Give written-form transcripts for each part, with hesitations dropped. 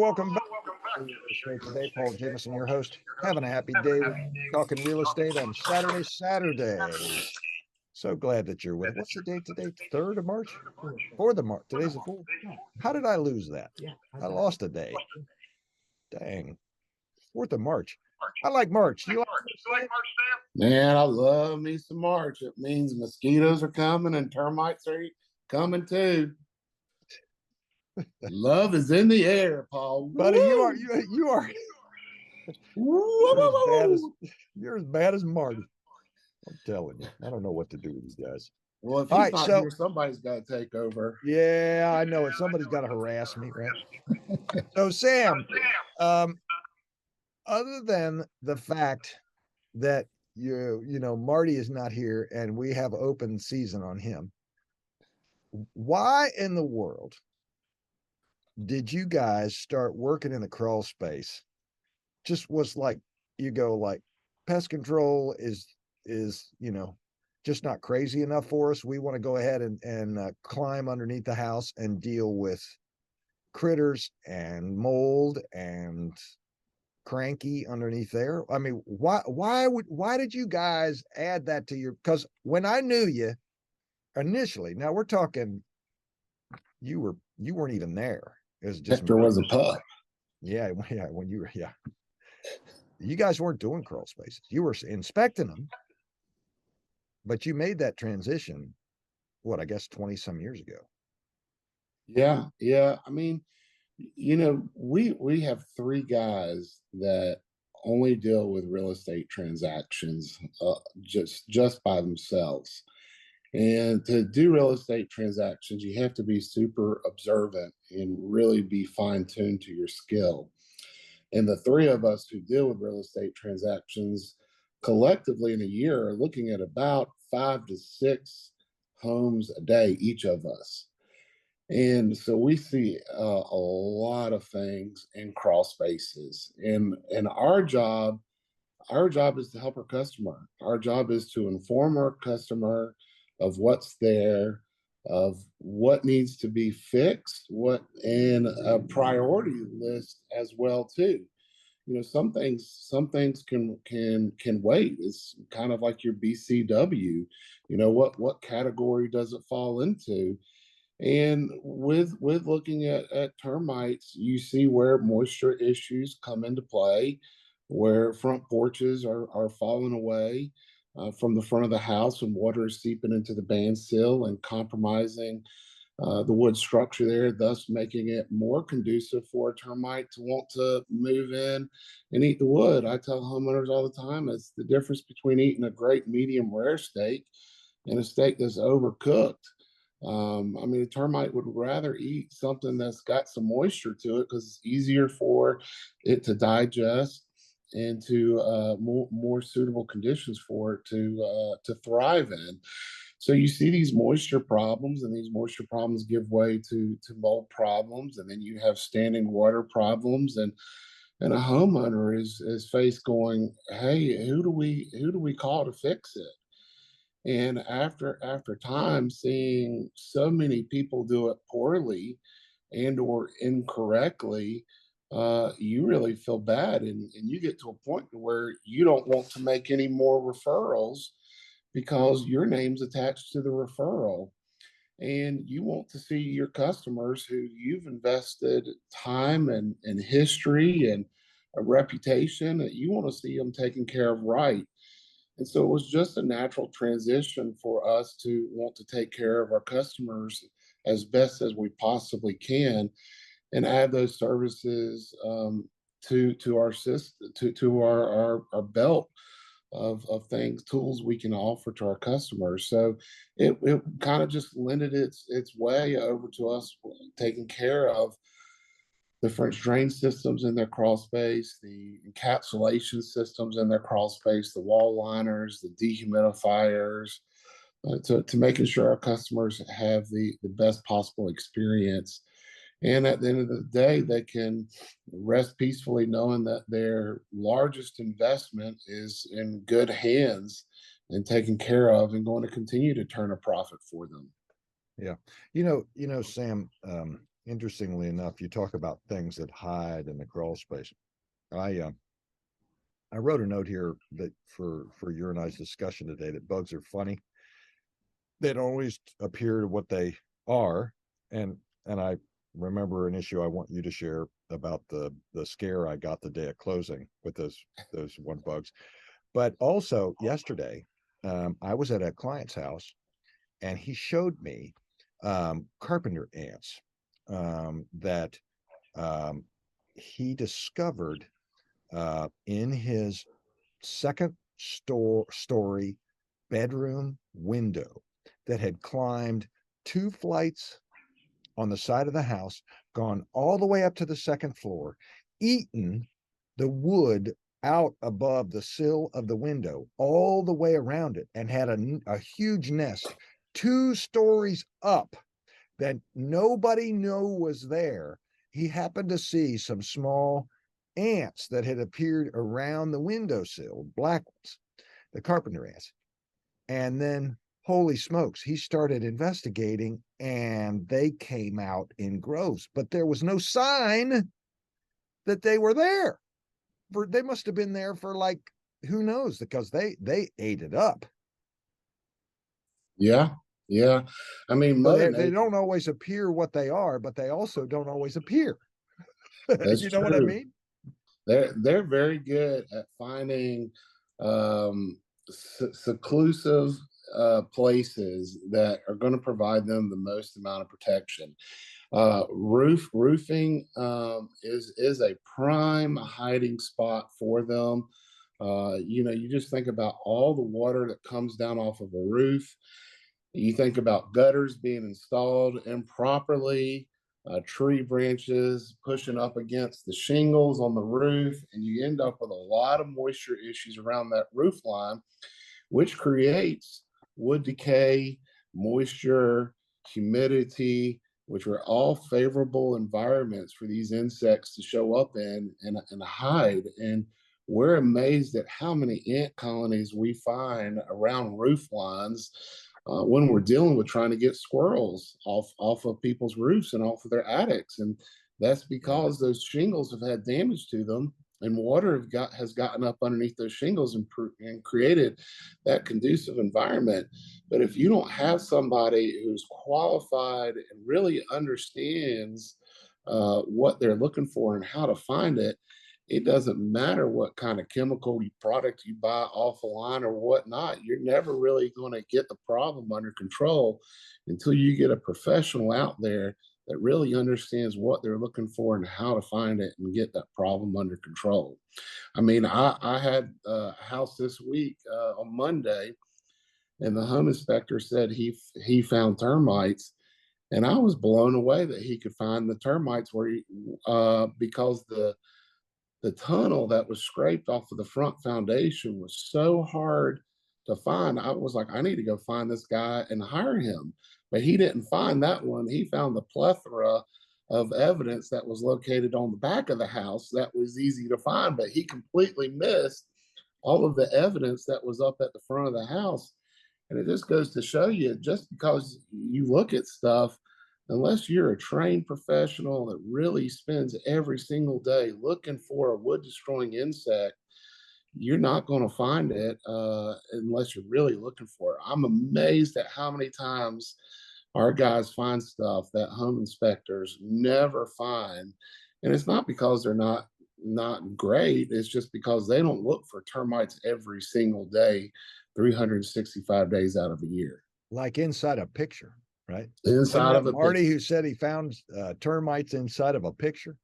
welcome back to Real Estate Today. Paul Jamison, your host. Having a happy day. We're talking real estate on Saturday. So glad that you're with us. What's the date today? 3rd of March? 4th of March. Today's the 4th. How did I lose that? I lost a day. Dang. 4th of March. I like March. You like March? Man, I love me some March. It means mosquitoes are coming and termites are coming too. Love is in the air, Paul. Buddy, you are you're as bad as Marty. I'm telling you. I don't know what to do with these guys. Well, if he's not here, somebody's got to take over. Yeah, I know it. Somebody's got to harass me, right? So, Sam, other than the fact that Marty is not here and we have open season on him, why in the world did you guys start working in the crawl space? Just was like, you go like, pest control is just not crazy enough for us. We want to go ahead and climb underneath the house and deal with critters and mold and cranky underneath there. I mean, why did you guys add that to your, because when I knew you initially, now we're talking, you weren't even there. It was just Hector was a pup. Yeah, when you were, you guys weren't doing crawl spaces. You were inspecting them, but you made that transition, I guess 20 some years ago. Yeah. I mean, we have 3 guys that only deal with real estate transactions just by themselves. And to do real estate transactions, you have to be super observant and really be fine-tuned to your skill. And the 3 of us who deal with real estate transactions collectively in a year are looking at about 5 to 6 homes a day, each of us. And so we see a lot of things in crawl spaces. And our job is to help our customer. Our job is to inform our customer of what's there, of what needs to be fixed, and a priority list as well too. Some things can wait. It's kind of like your BCW. What category does it fall into? And with looking at termites, you see where moisture issues come into play, where front porches are falling away from the front of the house and water is seeping into the bandsill and compromising the wood structure there, thus making it more conducive for a termite to want to move in and eat the wood. I tell homeowners all the time, it's the difference between eating a great medium rare steak and a steak that's overcooked. A termite would rather eat something that's got some moisture to it because it's easier for it to digest and to more suitable conditions for it to thrive in. So you see these moisture problems, and these moisture problems give way to mold problems, and then you have standing water problems, and a homeowner is faced going, hey, who do we call to fix it? And after time, seeing so many people do it poorly and or incorrectly, you really feel bad, and you get to a point where you don't want to make any more referrals because your name's attached to the referral. And you want to see your customers who you've invested time and history and a reputation, that you want to see them taken care of right. And so it was just a natural transition for us to want to take care of our customers as best as we possibly can and add those services to our system, to our belt of things, tools we can offer to our customers. So it kind of just lended its way over to us taking care of the French drain systems in their crawl space, the encapsulation systems in their crawl space, the wall liners, the dehumidifiers, to making sure our customers have the best possible experience. And at the end of the day, they can rest peacefully knowing that their largest investment is in good hands and taken care of and going to continue to turn a profit for them. Yeah. Sam, Interestingly enough, you talk about things that hide in the crawl space. I wrote a note here that for your and I's discussion today, that bugs are funny. They don't always appear to what they are, and I remember an issue I want you to share about the scare I got the day of closing with those one bugs. But also yesterday, I was at a client's house, and he showed me carpenter ants that um, he discovered in his second story bedroom window that had climbed 2 flights on the side of the house, gone all the way up to the second floor, eaten the wood out above the sill of the window all the way around it, and had a huge nest 2 stories up that nobody knew was there. He happened to see some small ants that had appeared around the windowsill, black ones, the carpenter ants. And then, holy smokes, he started investigating, and they came out in groves, but there was no sign that they were there. They must have been there for, like, who knows, because they ate it up. Yeah, yeah. I mean, So Mother they Nature. don't always appear what they are, but they also don't always appear. That's You know what I true. mean? They're very good at finding seclusive places that are going to provide them the most amount of protection. Roofing is a prime hiding spot for them. You just think about all the water that comes down off of a roof. You think about gutters being installed improperly, tree branches pushing up against the shingles on the roof, and you end up with a lot of moisture issues around that roof line, which creates wood decay, moisture, humidity, which are all favorable environments for these insects to show up in and hide. And we're amazed at how many ant colonies we find around roof lines when we're dealing with trying to get squirrels off of people's roofs and off of their attics. And that's Yeah. because those shingles have had damage to them, and water has gotten up underneath those shingles and created that conducive environment. But if you don't have somebody who's qualified and really understands what they're looking for and how to find it, it doesn't matter what kind of chemical product you buy off the line or whatnot. You're never really going to get the problem under control until you get a professional out there that really understands what they're looking for and how to find it and get that problem under control. I mean, I had a house this week on Monday, and the home inspector said he found termites, and I was blown away that he could find the termites because the tunnel that was scraped off of the front foundation was so hard to find. I was like, I need to go find this guy and hire him. But he didn't find that one. He found the plethora of evidence that was located on the back of the house that was easy to find, but he completely missed all of the evidence that was up at the front of the house. And it just goes to show you, just because you look at stuff, unless you're a trained professional that really spends every single day looking for a wood destroying insect, you're not going to find it unless you're really looking for it. I'm amazed at how many times our guys find stuff that home inspectors never find. And it's not because they're not great. It's just because they don't look for termites every single day, 365 days out of the year. Like inside a picture, right? Wasn't Inside that of a Marty picture. who said he found termites inside of a picture?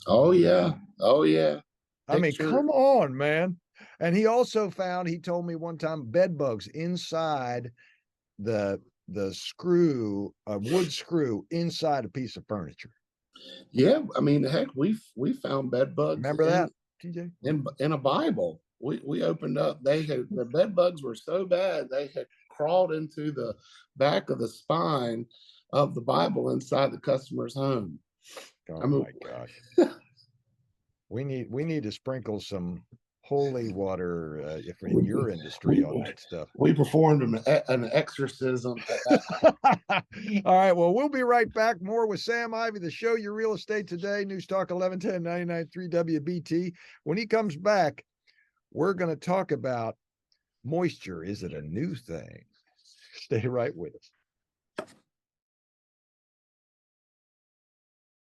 Oh yeah. Oh yeah. I mean, Picture. come on, man. And he also found, he told me one time, bed bugs inside the screw, a wood screw inside a piece of furniture. Yeah, I mean, heck, we found bed bugs Remember that, TJ? in a Bible. We opened up. They had the bed bugs were so bad they had crawled into the back of the spine of the Bible inside the customer's home. I Oh mean, my gosh. We need to sprinkle some holy water, if in We, your industry on we, that stuff. we performed an exorcism at that. All right. Well, we'll be right back. More with Sam Ivey, the show Your Real Estate Today, News Talk 1110 99.3 WBT. When he comes back, we're going to talk about moisture. Is it a new thing? Stay right with us.